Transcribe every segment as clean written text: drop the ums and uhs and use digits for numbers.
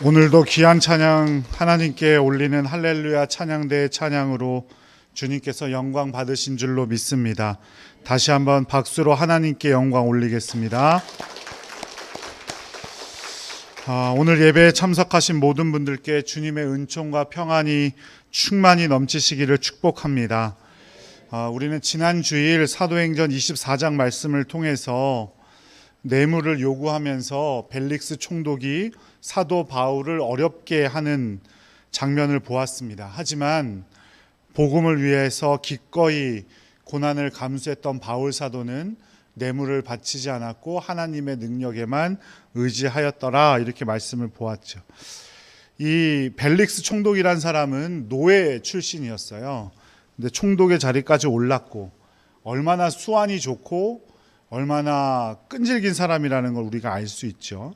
오늘도 귀한 찬양 하나님께 올리는 할렐루야 찬양대의 찬양으로 주님께서 영광 받으신 줄로 믿습니다. 다시 한번 박수로 하나님께 영광 올리겠습니다. 오늘 예배에 참석하신 모든 분들께 주님의 은총과 평안이 충만히 넘치시기를 축복합니다. 우리는 지난 주일 사도행전 24장 말씀을 통해서 뇌물을 요구하면서 벨릭스 총독이 사도 바울을 어렵게 하는 장면을 보았습니다. 하지만 복음을 위해서 기꺼이 고난을 감수했던 바울 사도는 뇌물을 바치지 않았고 하나님의 능력에만 의지하였더라, 이렇게 말씀을 보았죠. 이 벨릭스 총독이란 사람은 노예 출신이었어요. 근데 총독의 자리까지 올랐고 얼마나 수완이 좋고 얼마나 끈질긴 사람이라는 걸 우리가 알 수 있죠.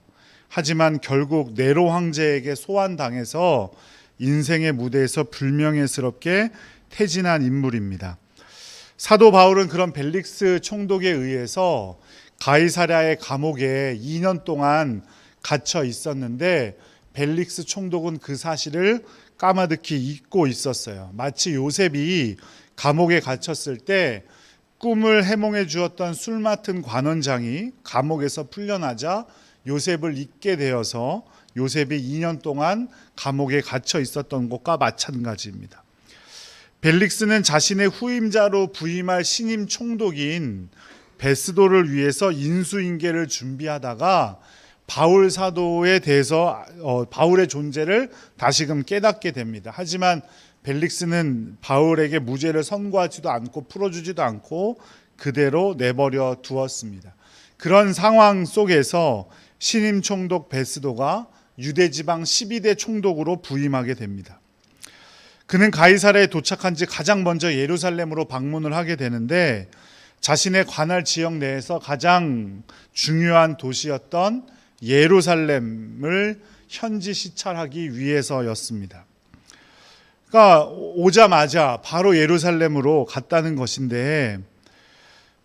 하지만 결국 네로 황제에게 소환당해서 인생의 무대에서 불명예스럽게 퇴진한 인물입니다. 사도 바울은 그런 벨릭스 총독에 의해서 가이사랴의 감옥에 2년 동안 갇혀 있었는데 벨릭스 총독은 그 사실을 까마득히 잊고 있었어요. 마치 요셉이 감옥에 갇혔을 때 꿈을 해몽해 주었던 술 맡은 관원장이 감옥에서 풀려나자 요셉을 잊게 되어서 요셉이 2년 동안 감옥에 갇혀 있었던 것과 마찬가지입니다. 벨릭스는 자신의 후임자로 부임할 신임 총독인 베스도를 위해서 인수인계를 준비하다가 바울 사도에 대해서 바울의 존재를 다시금 깨닫게 됩니다. 하지만 벨릭스는 바울에게 무죄를 선고하지도 않고 풀어주지도 않고 그대로 내버려 두었습니다. 그런 상황 속에서 신임 총독 베스도가 유대지방 12대 총독으로 부임하게 됩니다. 그는 가이사랴에 도착한 지 가장 먼저 예루살렘으로 방문을 하게 되는데 자신의 관할 지역 내에서 가장 중요한 도시였던 예루살렘을 현지 시찰하기 위해서였습니다. 그러니까 오자마자 바로 예루살렘으로 갔다는 것인데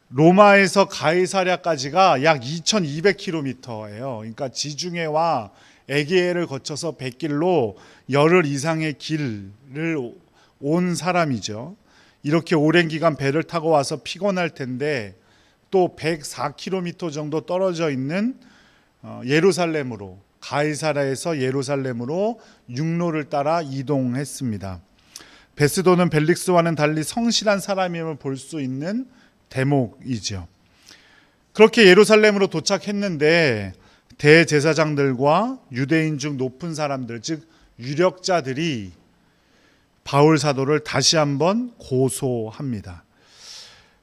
로마에서 가이사랴까지가 약 2200km예요. 그러니까 지중해와 에게해를 거쳐서 100길로 열흘 이상의 길을 온 사람이죠. 이렇게 오랜 기간 배를 타고 와서 피곤할 텐데 또 104km 정도 떨어져 있는 예루살렘으로, 가이사랴에서 예루살렘으로 육로를 따라 이동했습니다. 베스도는 벨릭스와는 달리 성실한 사람임을 볼 수 있는 대목이죠. 그렇게 예루살렘으로 도착했는데 대제사장들과 유대인 중 높은 사람들, 즉 유력자들이 바울 사도를 다시 한번 고소합니다.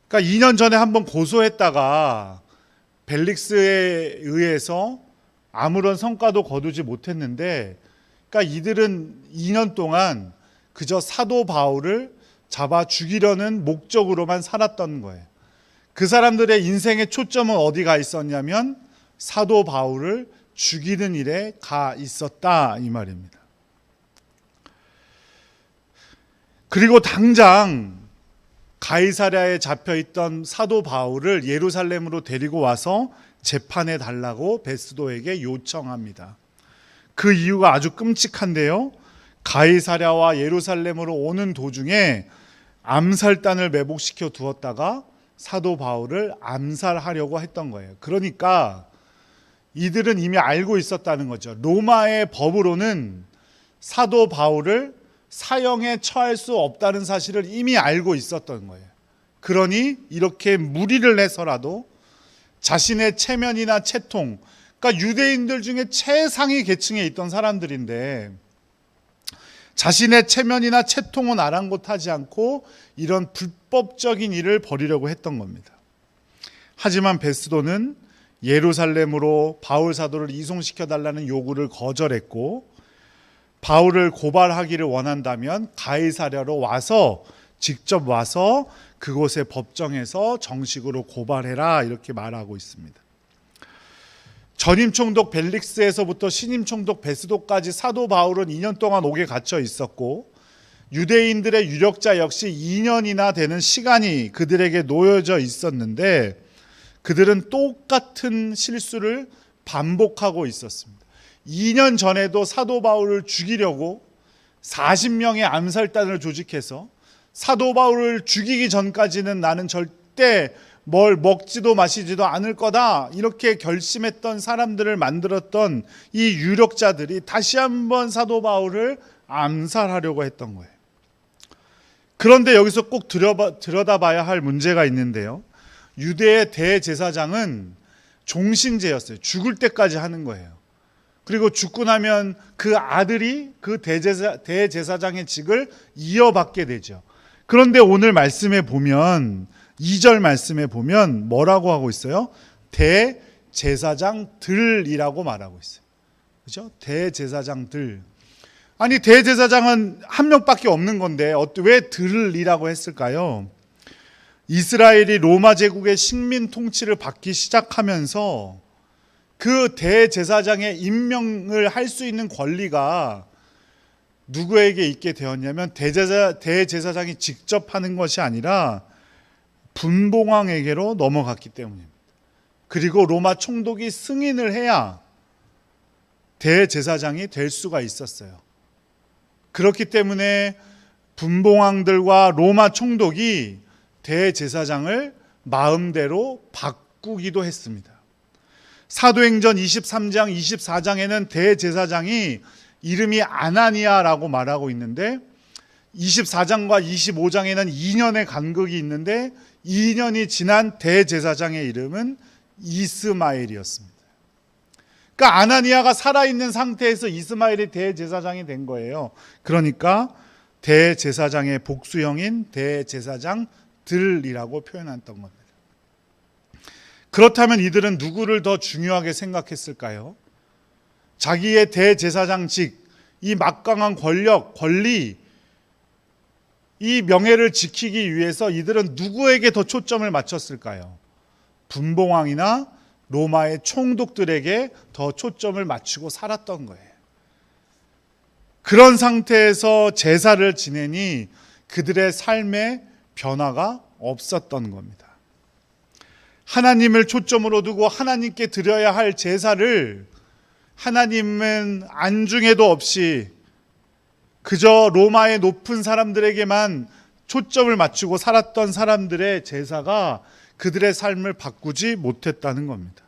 그러니까 2년 전에 한번 고소했다가 벨릭스에 의해서 아무런 성과도 거두지 못했는데, 그러니까 이들은 2년 동안 그저 사도 바울을 잡아 죽이려는 목적으로만 살았던 거예요. 그 사람들의 인생의 초점은 어디 가 있었냐면 사도 바울을 죽이는 일에 가 있었다, 이 말입니다. 그리고 당장 가이사랴에 잡혀있던 사도 바울을 예루살렘으로 데리고 와서 재판해 달라고 베스도에게 요청합니다. 그 이유가 아주 끔찍한데요. 가이사랴와 예루살렘으로 오는 도중에 암살단을 매복시켜 두었다가 사도 바울을 암살하려고 했던 거예요. 그러니까 이들은 이미 알고 있었다는 거죠. 로마의 법으로는 사도 바울을 사형에 처할 수 없다는 사실을 이미 알고 있었던 거예요. 그러니 이렇게 무리를 해서라도 자신의 체면이나 체통, 그러니까 유대인들 중에 최상위 계층에 있던 사람들인데 자신의 체면이나 체통은 아랑곳하지 않고 이런 불법적인 일을 벌이려고 했던 겁니다. 하지만 베스도는 예루살렘으로 바울 사도를 이송시켜달라는 요구를 거절했고, 바울을 고발하기를 원한다면 가이사랴로 와서 직접 와서 그곳의 법정에서 정식으로 고발해라, 이렇게 말하고 있습니다. 전임 총독 벨릭스에서부터 신임 총독 베스도까지 사도 바울은 2년 동안 옥에 갇혀 있었고 유대인들의 유력자 역시 2년이나 되는 시간이 그들에게 놓여져 있었는데 그들은 똑같은 실수를 반복하고 있었습니다. 2년 전에도 사도 바울을 죽이려고 40명의 암살단을 조직해서 사도 바울을 죽이기 전까지는 나는 절대 뭘 먹지도 마시지도 않을 거다, 이렇게 결심했던 사람들을 만들었던 이 유력자들이 다시 한번 사도 바울을 암살하려고 했던 거예요. 그런데 여기서 꼭 들여다봐야 할 문제가 있는데요. 유대의 대제사장은 종신제였어요. 죽을 때까지 하는 거예요. 그리고 죽고 나면 그 아들이 그 대제사장의 직을 이어받게 되죠. 그런데 오늘 말씀에 보면 2절 말씀에 보면 뭐라고 하고 있어요? 대제사장들이라고 말하고 있어요. 그죠? 대제사장들. 아니, 대제사장은 한 명밖에 없는 건데 왜 들이라고 했을까요? 이스라엘이 로마 제국의 식민 통치를 받기 시작하면서 그 대제사장의 임명을 할 수 있는 권리가 누구에게 있게 되었냐면 대제사장이 직접 하는 것이 아니라 분봉왕에게로 넘어갔기 때문입니다. 그리고 로마 총독이 승인을 해야 대제사장이 될 수가 있었어요. 그렇기 때문에 분봉왕들과 로마 총독이 대제사장을 마음대로 바꾸기도 했습니다. 사도행전 23장, 24장에는 대제사장이 이름이 아나니아라고 말하고 있는데 24장과 25장에는 2년의 간극이 있는데 2년이 지난 대제사장의 이름은 이스마엘이었습니다. 그러니까 아나니아가 살아있는 상태에서 이스마엘이 대제사장이 된 거예요. 그러니까 대제사장의 복수형인 대제사장들이라고 표현했던 겁니다. 그렇다면 이들은 누구를 더 중요하게 생각했을까요? 자기의 대제사장직, 이 막강한 권력, 권리, 이 명예를 지키기 위해서 이들은 누구에게 더 초점을 맞췄을까요? 분봉왕이나 로마의 총독들에게 더 초점을 맞추고 살았던 거예요. 그런 상태에서 제사를 지내니 그들의 삶에 변화가 없었던 겁니다. 하나님을 초점으로 두고 하나님께 드려야 할 제사를 하나님은 안중에도 없이 그저 로마의 높은 사람들에게만 초점을 맞추고 살았던 사람들의 제사가 그들의 삶을 바꾸지 못했다는 겁니다.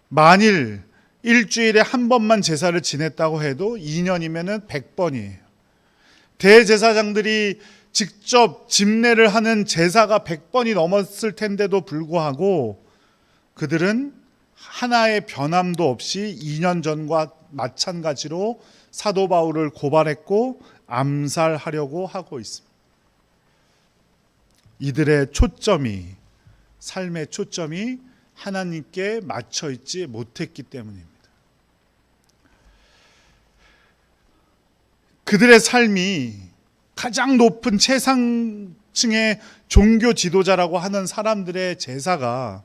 만일 일주일에 한 번만 제사를 지냈다고 해도 2년이면 100번이에요. 대제사장들이 직접 집례를 하는 제사가 100번이 넘었을 텐데도 불구하고 그들은 하나의 변함도 없이 2년 전과 마찬가지로 사도 바울을 고발했고 암살하려고 하고 있습니다. 이들의 초점이, 삶의 초점이 하나님께 맞춰 있지 못했기 때문입니다. 그들의 삶이 가장 높은 최상층의 종교 지도자라고 하는 사람들의 제사가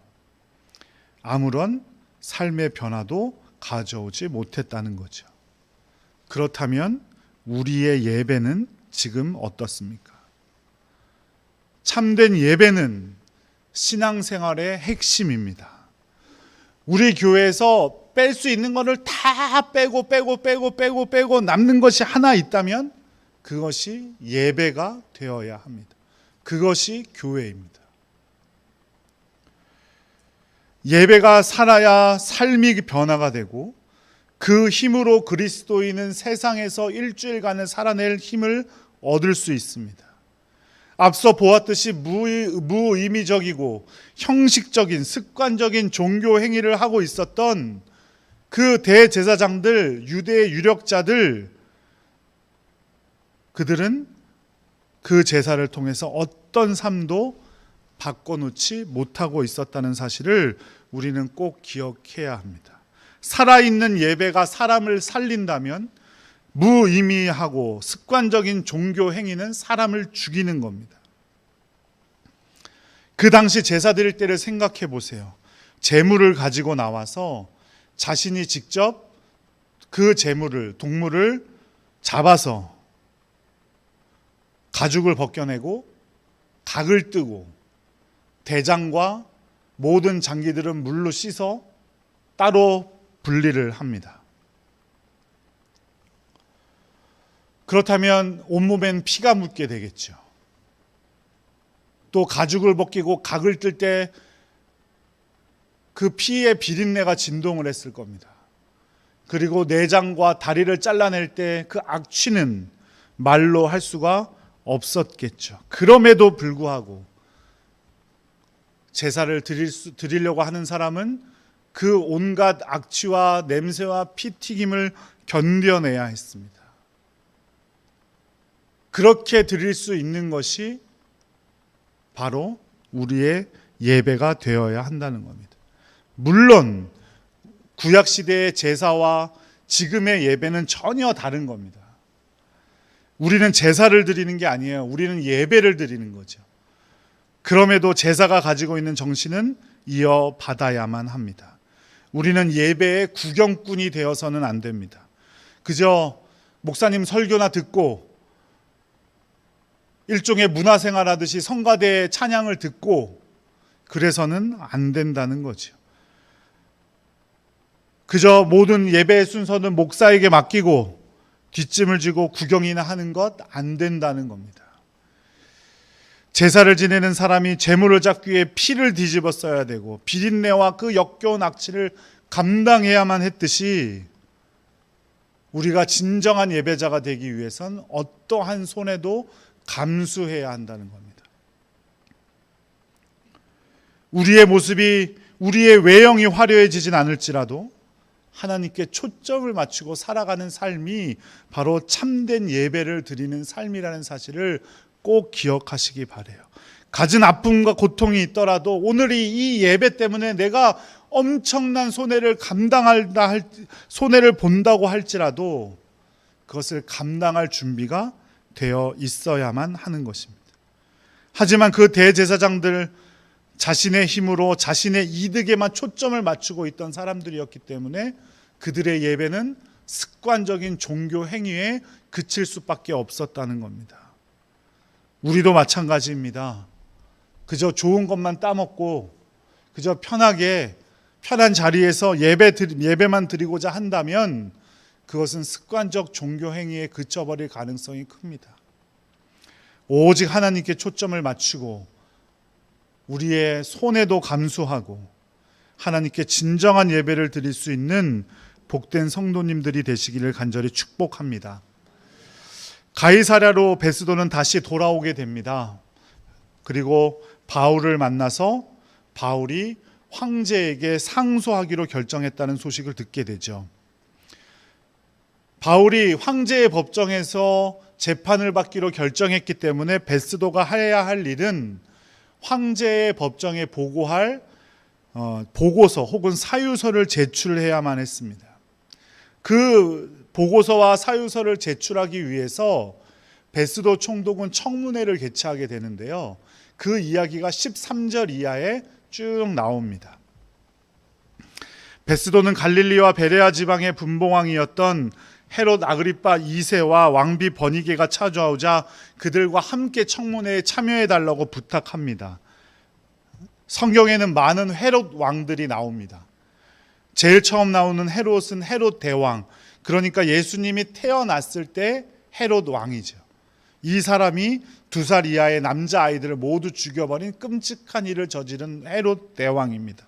아무런 삶의 변화도 가져오지 못했다는 거죠. 그렇다면 우리의 예배는 지금 어떻습니까? 참된 예배는 신앙생활의 핵심입니다. 우리 교회에서 뺄 수 있는 것을 다 빼고 남는 것이 하나 있다면 그것이 예배가 되어야 합니다. 그것이 교회입니다. 예배가 살아야 삶이 변화가 되고 그 힘으로 그리스도인은 세상에서 일주일간을 살아낼 힘을 얻을 수 있습니다. 앞서 보았듯이 무의미적이고 형식적인 습관적인 종교 행위를 하고 있었던 그 대제사장들, 유대의 유력자들, 그들은 그 제사를 통해서 어떤 삶도 바꿔놓지 못하고 있었다는 사실을 우리는 꼭 기억해야 합니다. 살아있는 예배가 사람을 살린다면 무의미하고 습관적인 종교 행위는 사람을 죽이는 겁니다. 그 당시 제사 드릴 때를 생각해 보세요. 제물을 가지고 나와서 자신이 직접 그 제물을, 동물을 잡아서 가죽을 벗겨내고 각을 뜨고 대장과 모든 장기들은 물로 씻어 따로 분리를 합니다. 그렇다면 온몸엔 피가 묻게 되겠죠. 또 가죽을 벗기고 각을 뜰 때 그 피의 비린내가 진동을 했을 겁니다. 그리고 내장과 다리를 잘라낼 때 그 악취는 말로 할 수가 없었겠죠. 그럼에도 불구하고 제사를 드리려고 하는 사람은 그 온갖 악취와 냄새와 피 튀김을 견뎌내야 했습니다. 그렇게 드릴 수 있는 것이 바로 우리의 예배가 되어야 한다는 겁니다. 물론 구약시대의 제사와 지금의 예배는 전혀 다른 겁니다. 우리는 제사를 드리는 게 아니에요. 우리는 예배를 드리는 거죠. 그럼에도 제사가 가지고 있는 정신은 이어받아야만 합니다. 우리는 예배의 구경꾼이 되어서는 안 됩니다. 그저 목사님 설교나 듣고 일종의 문화생활 하듯이 성가대의 찬양을 듣고 그래서는 안 된다는 거죠. 그저 모든 예배의 순서는 목사에게 맡기고 뒷짐을 지고 구경이나 하는 것 안 된다는 겁니다. 제사를 지내는 사람이 제물을 잡기 위해 피를 뒤집어 써야 되고 비린내와 그 역겨운 악취를 감당해야만 했듯이 우리가 진정한 예배자가 되기 위해선 어떠한 손해도 감수해야 한다는 겁니다. 우리의 모습이, 우리의 외형이 화려해지진 않을지라도 하나님께 초점을 맞추고 살아가는 삶이 바로 참된 예배를 드리는 삶이라는 사실을 꼭 기억하시기 바라요. 갖은 아픔과 고통이 있더라도 오늘이 이 예배 때문에 내가 엄청난 손해를 손해를 본다고 할지라도 그것을 감당할 준비가 되어 있어야만 하는 것입니다. 하지만 그 대제사장들 자신의 힘으로 자신의 이득에만 초점을 맞추고 있던 사람들이었기 때문에 그들의 예배는 습관적인 종교 행위에 그칠 수밖에 없었다는 겁니다. 우리도 마찬가지입니다. 그저 좋은 것만 따먹고 그저 편한 자리에서 예배만 드리고자 한다면 그것은 습관적 종교 행위에 그쳐버릴 가능성이 큽니다. 오직 하나님께 초점을 맞추고 우리의 손해도 감수하고 하나님께 진정한 예배를 드릴 수 있는 복된 성도님들이 되시기를 간절히 축복합니다. 가이사랴로 베스도는 다시 돌아오게 됩니다. 그리고 바울을 만나서 바울이 황제에게 상소하기로 결정했다는 소식을 듣게 되죠. 바울이 황제의 법정에서 재판을 받기로 결정했기 때문에 베스도가 해야 할 일은 황제의 법정에 보고할 보고서 혹은 사유서를 제출해야만 했습니다. 그 보고서와 사유서를 제출하기 위해서 베스도 총독은 청문회를 개최하게 되는데요. 그 이야기가 13절 이하에 쭉 나옵니다. 베스도는 갈릴리와 베레아 지방의 분봉왕이었던 헤롯 아그리파 2세와 왕비 버니게가 찾아오자 그들과 함께 청문회에 참여해달라고 부탁합니다. 성경에는 많은 헤롯 왕들이 나옵니다. 제일 처음 나오는 헤롯은 헤롯 대왕, 그러니까 예수님이 태어났을 때 헤롯 왕이죠. 이 사람이 2살 이하의 남자아이들을 모두 죽여버린 끔찍한 일을 저지른 헤롯 대왕입니다.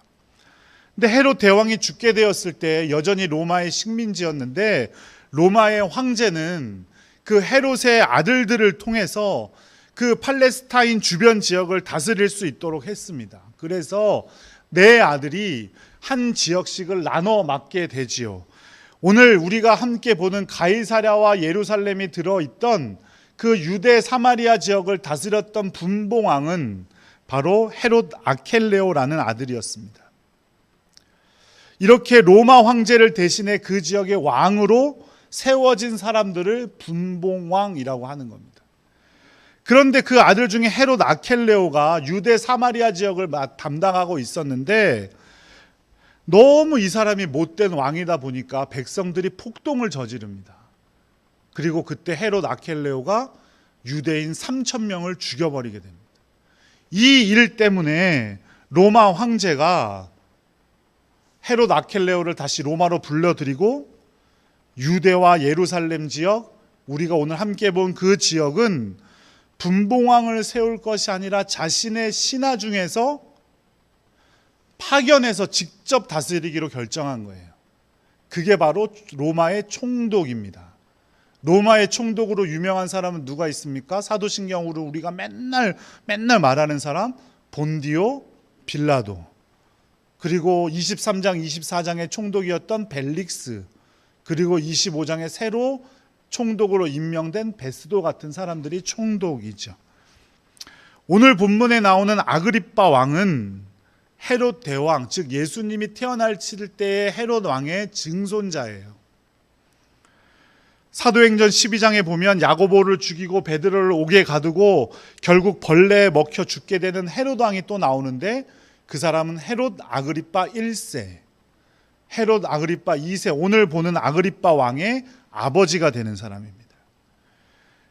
근데 헤롯 대왕이 죽게 되었을 때 여전히 로마의 식민지였는데 로마의 황제는 그 헤롯의 아들들을 통해서 그 팔레스타인 주변 지역을 다스릴 수 있도록 했습니다. 그래서 내 아들이 한 지역씩을 나눠 맡게 되지요. 오늘 우리가 함께 보는 가이사랴와 예루살렘이 들어있던 그 유대 사마리아 지역을 다스렸던 분봉왕은 바로 헤롯 아켈레오라는 아들이었습니다. 이렇게 로마 황제를 대신해 그 지역의 왕으로 세워진 사람들을 분봉왕이라고 하는 겁니다. 그런데 그 아들 중에 헤롯 아켈레오가 유대 사마리아 지역을 담당하고 있었는데 너무 이 사람이 못된 왕이다 보니까 백성들이 폭동을 저지릅니다. 그리고 그때 헤롯 아켈레오가 유대인 3,000명을 죽여버리게 됩니다. 이 일 때문에 로마 황제가 헤롯 아켈레오를 다시 로마로 불러들이고 유대와 예루살렘 지역 우리가 오늘 함께 본 그 지역은 분봉왕을 세울 것이 아니라 자신의 신하 중에서 파견해서 직접 다스리기로 결정한 거예요. 그게 바로 로마의 총독입니다. 로마의 총독으로 유명한 사람은 누가 있습니까? 사도신경으로 우리가 맨날 말하는 사람, 본디오 빌라도, 그리고 23장 24장의 총독이었던 벨릭스, 그리고 25장에 새로 총독으로 임명된 베스도 같은 사람들이 총독이죠. 오늘 본문에 나오는 아그리빠 왕은 헤롯 대왕, 즉 예수님이 태어날 때의 헤롯 왕의 증손자예요. 사도행전 12장에 보면 야고보를 죽이고 베드로를 옥에 가두고 결국 벌레에 먹혀 죽게 되는 헤롯 왕이 또 나오는데, 그 사람은 헤롯 아그리빠 1세, 헤롯 아그리빠 2세, 오늘 보는 아그리빠 왕의 아버지가 되는 사람입니다.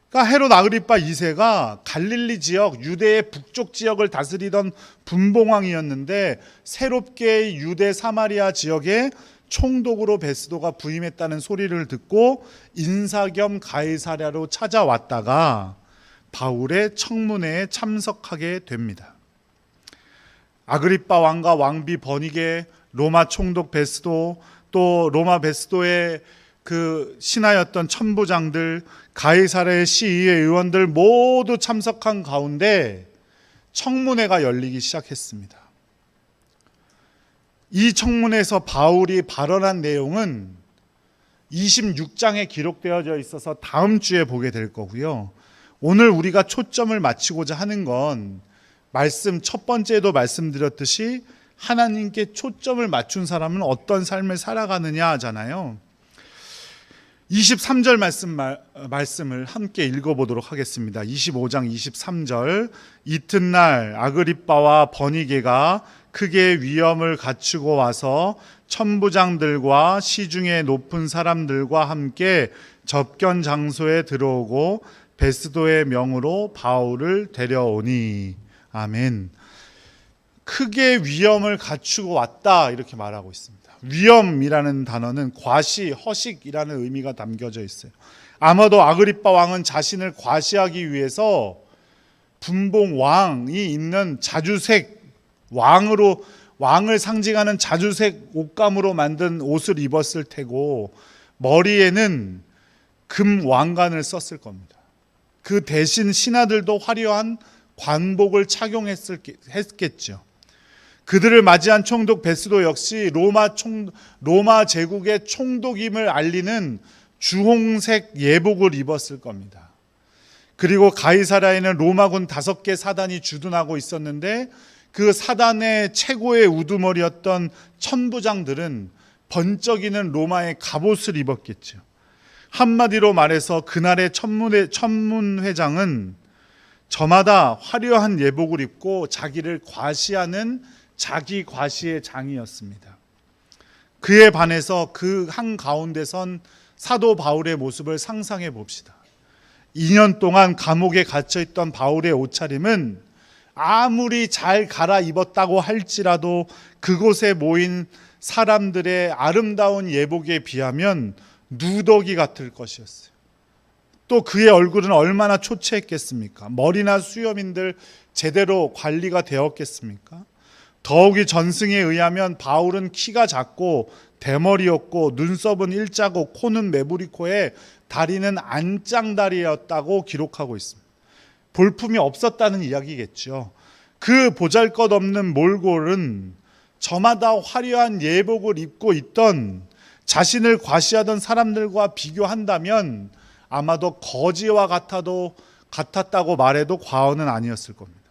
그러니까 헤롯 아그리빠 2세가 갈릴리 지역, 유대의 북쪽 지역을 다스리던 분봉왕이었는데, 새롭게 유대 사마리아 지역에 총독으로 베스도가 부임했다는 소리를 듣고 인사 겸 가이사랴로 찾아왔다가 바울의 청문회에 참석하게 됩니다. 아그리빠 왕과 왕비 버니게, 로마 총독 베스도, 또 로마 베스도의 그 신하였던 천부장들, 가이사랴의 시의회 의원들 모두 참석한 가운데 청문회가 열리기 시작했습니다. 이 청문회에서 바울이 발언한 내용은 26장에 기록되어져 있어서 다음 주에 보게 될 거고요. 오늘 우리가 초점을 맞추고자 하는 건 말씀 첫 번째에도 말씀드렸듯이 하나님께 초점을 맞춘 사람은 어떤 삶을 살아가느냐 하잖아요. 23절 말씀을 함께 읽어보도록 하겠습니다. 25장 23절. 이튿날 아그리빠와 버니게가 크게 위엄을 갖추고 와서 천부장들과 시중에 높은 사람들과 함께 접견 장소에 들어오고 베스도의 명으로 바울을 데려오니. 아멘. 크게 위엄을 갖추고 왔다, 이렇게 말하고 있습니다. 위엄이라는 단어는 과시, 허식이라는 의미가 담겨져 있어요. 아마도 아그리빠 왕은 자신을 과시하기 위해서 분봉 왕이 있는 자주색, 왕을 상징하는 자주색 옷감으로 만든 옷을 입었을 테고, 머리에는 금 왕관을 썼을 겁니다. 그 대신 신하들도 화려한 관복을 착용했겠죠. 그들을 맞이한 총독 베스도 역시 로마 제국의 총독임을 알리는 주홍색 예복을 입었을 겁니다. 그리고 가이사랴에는 로마군 5개 사단이 주둔하고 있었는데, 그 사단의 최고의 우두머리였던 천부장들은 번쩍이는 로마의 갑옷을 입었겠죠. 한마디로 말해서 그날의 천문회장은 저마다 화려한 예복을 입고 자기를 과시하는 자기 과시의 장이었습니다. 그에 반해서 그 한가운데 선 사도 바울의 모습을 상상해 봅시다. 2년 동안 감옥에 갇혀있던 바울의 옷차림은 아무리 잘 갈아입었다고 할지라도 그곳에 모인 사람들의 아름다운 예복에 비하면 누더기 같을 것이었어요. 또 그의 얼굴은 얼마나 초췌했겠습니까? 머리나 수염인들 제대로 관리가 되었겠습니까? 더욱이 전승에 의하면 바울은 키가 작고 대머리였고 눈썹은 일자고 코는 메부리코에 다리는 안짱다리였다고 기록하고 있습니다. 볼품이 없었다는 이야기겠죠. 그 보잘것없는 몰골은 저마다 화려한 예복을 입고 있던 자신을 과시하던 사람들과 비교한다면 아마도 거지와 같았다고 말해도 과언은 아니었을 겁니다.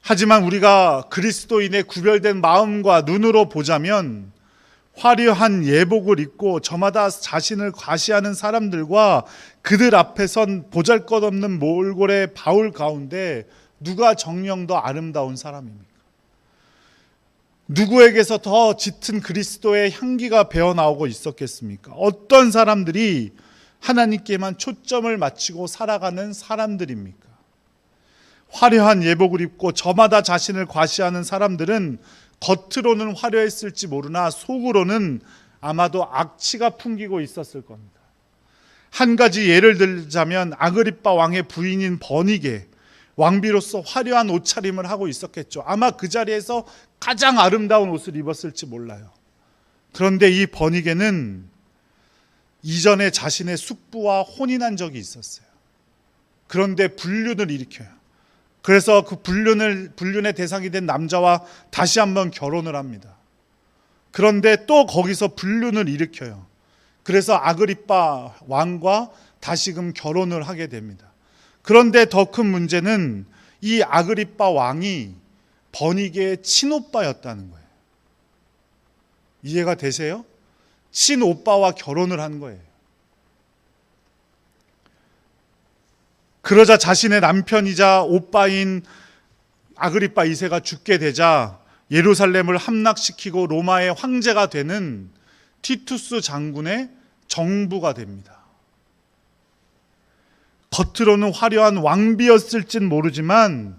하지만 우리가 그리스도인의 구별된 마음과 눈으로 보자면 화려한 예복을 입고 저마다 자신을 과시하는 사람들과 그들 앞에 선 보잘것없는 몰골의 바울 가운데 누가 정녕 더 아름다운 사람입니까? 누구에게서 더 짙은 그리스도의 향기가 배어나오고 있었겠습니까? 어떤 사람들이 하나님께만 초점을 맞추고 살아가는 사람들입니까? 화려한 예복을 입고 저마다 자신을 과시하는 사람들은 겉으로는 화려했을지 모르나 속으로는 아마도 악취가 풍기고 있었을 겁니다. 한 가지 예를 들자면 아그리빠 왕의 부인인 버니게, 왕비로서 화려한 옷차림을 하고 있었겠죠. 아마 그 자리에서 가장 아름다운 옷을 입었을지 몰라요. 그런데 이 버니게는 이전에 자신의 숙부와 혼인한 적이 있었어요. 그런데 불륜을 일으켜요. 그래서 그 불륜의 대상이 된 남자와 다시 한번 결혼을 합니다. 그런데 또 거기서 불륜을 일으켜요. 그래서 아그리빠 왕과 다시금 결혼을 하게 됩니다. 그런데 더 큰 문제는 이 아그리빠 왕이 버니게의 친오빠였다는 거예요. 이해가 되세요? 친오빠와 결혼을 한 거예요. 그러자 자신의 남편이자 오빠인 아그리빠 2세가 죽게 되자 예루살렘을 함락시키고 로마의 황제가 되는 티투스 장군의 정부가 됩니다. 겉으로는 화려한 왕비였을진 모르지만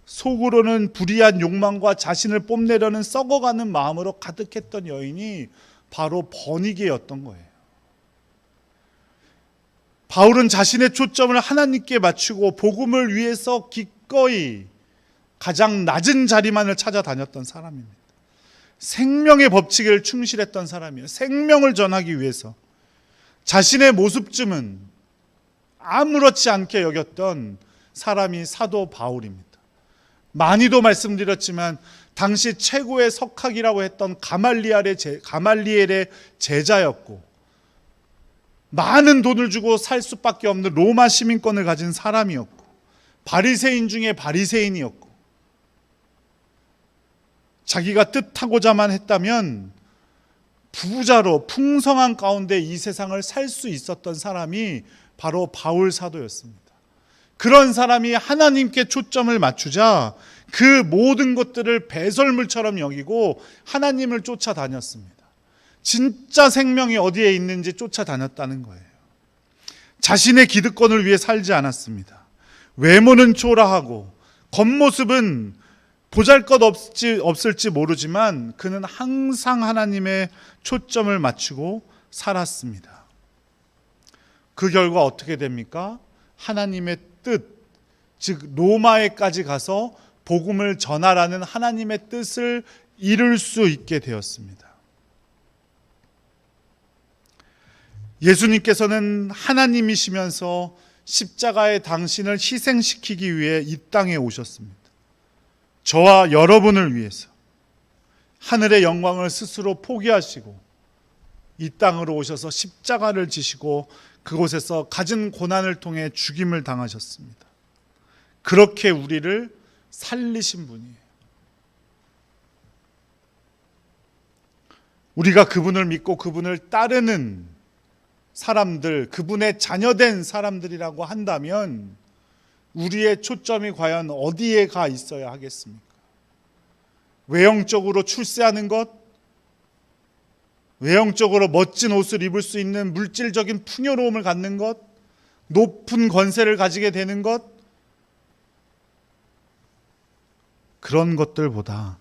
속으로는 불의한 욕망과 자신을 뽐내려는 썩어가는 마음으로 가득했던 여인이 바로 버니게였던 거예요. 바울은 자신의 초점을 하나님께 맞추고 복음을 위해서 기꺼이 가장 낮은 자리만을 찾아다녔던 사람입니다. 생명의 법칙을 충실했던 사람이에요. 생명을 전하기 위해서 자신의 모습쯤은 아무렇지 않게 여겼던 사람이 사도 바울입니다. 많이도 말씀드렸지만 당시 최고의 석학이라고 했던 가말리엘의 제자였고 많은 돈을 주고 살 수밖에 없는 로마 시민권을 가진 사람이었고 바리새인 중에 바리새인이었고 자기가 뜻하고자만 했다면 부자로 풍성한 가운데 이 세상을 살 수 있었던 사람이 바로 바울 사도였습니다. 그런 사람이 하나님께 초점을 맞추자 그 모든 것들을 배설물처럼 여기고 하나님을 쫓아다녔습니다. 진짜 생명이 어디에 있는지 쫓아다녔다는 거예요. 자신의 기득권을 위해 살지 않았습니다. 외모는 초라하고 겉모습은 보잘것없을지 모르지만 그는 항상 하나님의 초점을 맞추고 살았습니다. 그 결과 어떻게 됩니까? 하나님의 뜻, 즉 로마에까지 가서 복음을 전하라는 하나님의 뜻을 이룰 수 있게 되었습니다. 예수님께서는 하나님이시면서 십자가에 당신을 희생시키기 위해 이 땅에 오셨습니다. 저와 여러분을 위해서 하늘의 영광을 스스로 포기하시고 이 땅으로 오셔서 십자가를 지시고 그곳에서 가진 고난을 통해 죽임을 당하셨습니다. 그렇게 우리를 살리신 분이에요. 우리가 그분을 믿고 그분을 따르는 사람들, 그분의 자녀된 사람들이라고 한다면 우리의 초점이 과연 어디에 가 있어야 하겠습니까? 외형적으로 출세하는 것, 외형적으로 멋진 옷을 입을 수 있는 물질적인 풍요로움을 갖는 것, 높은 권세를 가지게 되는 것, 그런 것들보다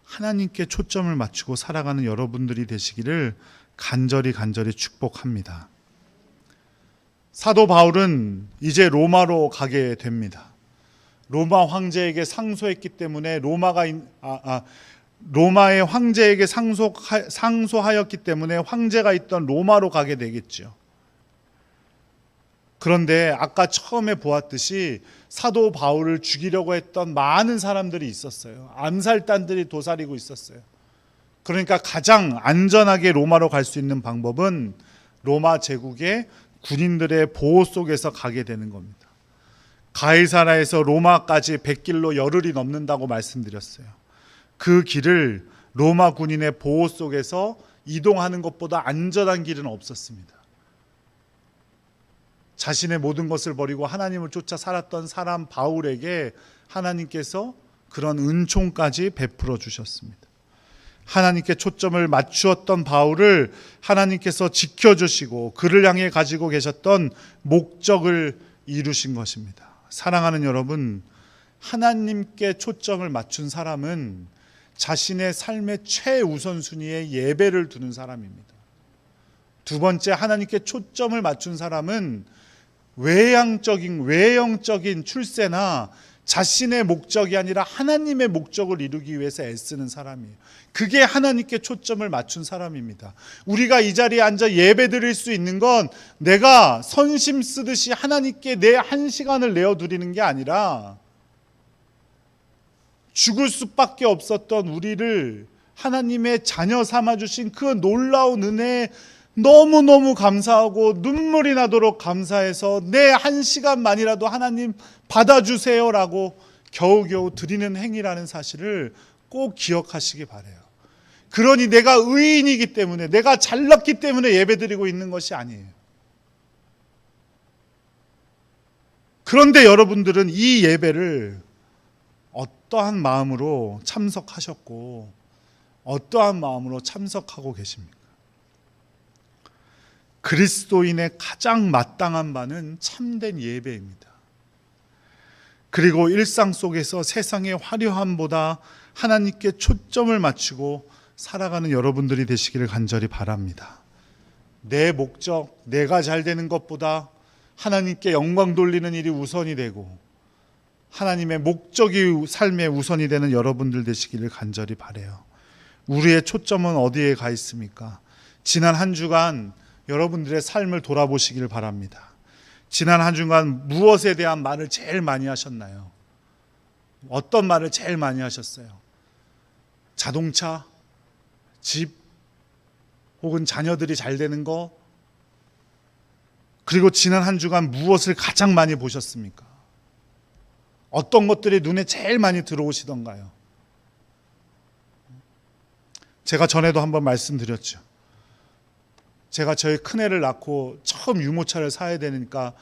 하나님께 초점을 맞추고 살아가는 여러분들이 되시기를 간절히 축복합니다. 사도 바울은 이제 로마로 가게 됩니다. 로마 황제에게 상소했기 때문에 로마의 황제에게 상소하였기 때문에 황제가 있던 로마로 가게 되겠죠. 그런데 아까 처음에 보았듯이 사도 바울을 죽이려고 했던 많은 사람들이 있었어요. 암살단들이 도사리고 있었어요. 그러니까 가장 안전하게 로마로 갈 수 있는 방법은 로마 제국의 군인들의 보호 속에서 가게 되는 겁니다. 가이사라에서 로마까지 100길로 열흘이 넘는다고 말씀드렸어요. 그 길을 로마 군인의 보호 속에서 이동하는 것보다 안전한 길은 없었습니다. 자신의 모든 것을 버리고 하나님을 쫓아 살았던 사람 바울에게 하나님께서 그런 은총까지 베풀어 주셨습니다. 하나님께 초점을 맞추었던 바울을 하나님께서 지켜주시고 그를 향해 가지고 계셨던 목적을 이루신 것입니다. 사랑하는 여러분, 하나님께 초점을 맞춘 사람은 자신의 삶의 최우선순위에 예배를 두는 사람입니다. 두 번째, 하나님께 초점을 맞춘 사람은 외형적인 출세나 자신의 목적이 아니라 하나님의 목적을 이루기 위해서 애쓰는 사람이에요. 그게 하나님께 초점을 맞춘 사람입니다. 우리가 이 자리에 앉아 예배 드릴 수 있는 건 내가 선심 쓰듯이 하나님께 내 한 시간을 내어 드리는 게 아니라 죽을 수밖에 없었던 우리를 하나님의 자녀 삼아주신 그 놀라운 은혜에 너무너무 감사하고 눈물이 나도록 감사해서 내 한 시간만이라도 하나님 받아주세요라고 겨우겨우 드리는 행위라는 사실을 꼭 기억하시기 바라요. 그러니 내가 의인이기 때문에, 내가 잘났기 때문에 예배드리고 있는 것이 아니에요. 그런데 여러분들은 이 예배를 어떠한 마음으로 참석하셨고 어떠한 마음으로 참석하고 계십니까? 그리스도인의 가장 마땅한 바는 참된 예배입니다. 그리고 일상 속에서 세상의 화려함보다 하나님께 초점을 맞추고 살아가는 여러분들이 되시기를 간절히 바랍니다. 내 목적, 내가 잘 되는 것보다 하나님께 영광 돌리는 일이 우선이 되고 하나님의 목적이 삶의 우선이 되는 여러분들 되시기를 간절히 바라요. 우리의 초점은 어디에 가 있습니까? 지난 한 주간 여러분들의 삶을 돌아보시길 바랍니다. 지난 한 주간 무엇에 대한 말을 제일 많이 하셨나요? 어떤 말을 제일 많이 하셨어요? 자동차, 집, 혹은 자녀들이 잘 되는 거? 그리고 지난 한 주간 무엇을 가장 많이 보셨습니까? 어떤 것들이 눈에 제일 많이 들어오시던가요? 제가 전에도 한번 말씀드렸죠. 제가 저희 큰애를 낳고 처음 유모차를 사야 되니까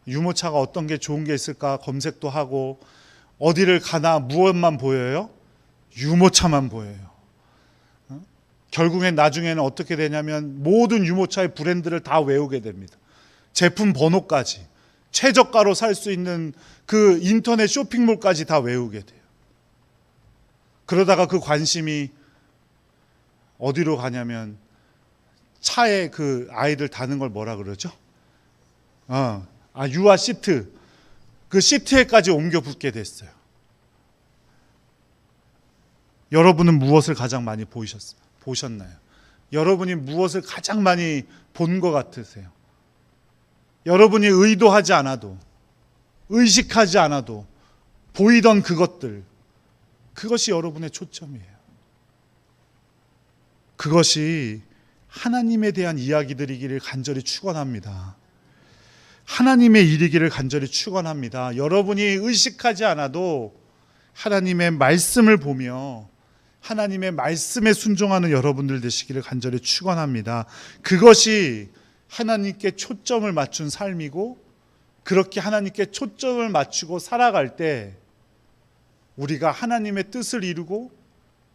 유모차가 어떤 게 좋은 게 있을까 검색도 하고 어디를 가나 무엇만 보여요? 유모차만 보여요. 결국엔 나중에는 어떻게 되냐면 모든 유모차의 브랜드를 다 외우게 됩니다. 제품 번호까지, 최저가로 살 수 있는 그 인터넷 쇼핑몰까지 다 외우게 돼요. 그러다가 그 관심이 어디로 가냐면 차에 그 아이들 다는 걸 뭐라 그러죠? 유아 시트. 그 시트에까지 옮겨 붙게 됐어요. 여러분은 무엇을 가장 많이 보셨나요? 여러분이 무엇을 가장 많이 본 것 같으세요? 여러분이 의도하지 않아도, 의식하지 않아도 보이던 그것들, 그것이 여러분의 초점이에요. 그것이 하나님에 대한 이야기들이기를 간절히 축원합니다. 하나님의 일이기를 간절히 축원합니다. 여러분이 의식하지 않아도 하나님의 말씀을 보며 하나님의 말씀에 순종하는 여러분들 되시기를 간절히 축원합니다. 그것이 하나님께 초점을 맞춘 삶이고, 그렇게 하나님께 초점을 맞추고 살아갈 때 우리가 하나님의 뜻을 이루고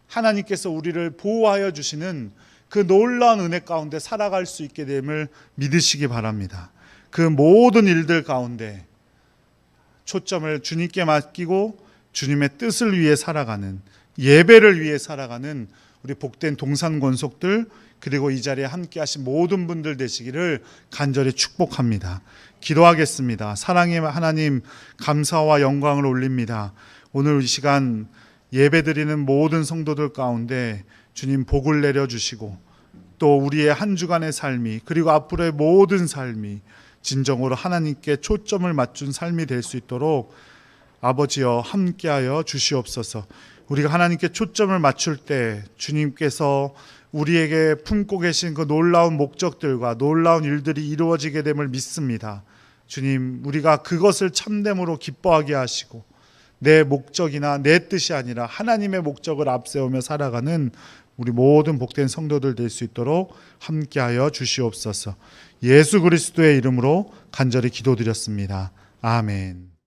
하나님께서 우리를 보호하여 주시는 그 놀라운 은혜 가운데 살아갈 수 있게 됨을 믿으시기 바랍니다. 그 모든 일들 가운데 초점을 주님께 맡기고 주님의 뜻을 위해 살아가는, 예배를 위해 살아가는 우리 복된 동산권속들, 그리고 이 자리에 함께 하신 모든 분들 되시기를 간절히 축복합니다. 기도하겠습니다. 사랑의 하나님, 감사와 영광을 올립니다. 오늘 이 시간 예배드리는 모든 성도들 가운데 주님 복을 내려주시고 또 우리의 한 주간의 삶이, 그리고 앞으로의 모든 삶이 진정으로 하나님께 초점을 맞춘 삶이 될 수 있도록 아버지여 함께하여 주시옵소서. 우리가 하나님께 초점을 맞출 때 주님께서 우리에게 품고 계신 그 놀라운 목적들과 놀라운 일들이 이루어지게 됨을 믿습니다. 주님, 우리가 그것을 참됨으로 기뻐하게 하시고 내 목적이나 내 뜻이 아니라 하나님의 목적을 앞세우며 살아가는 우리 모든 복된 성도들 될 수 있도록 함께하여 주시옵소서. 예수 그리스도의 이름으로 간절히 기도드렸습니다. 아멘.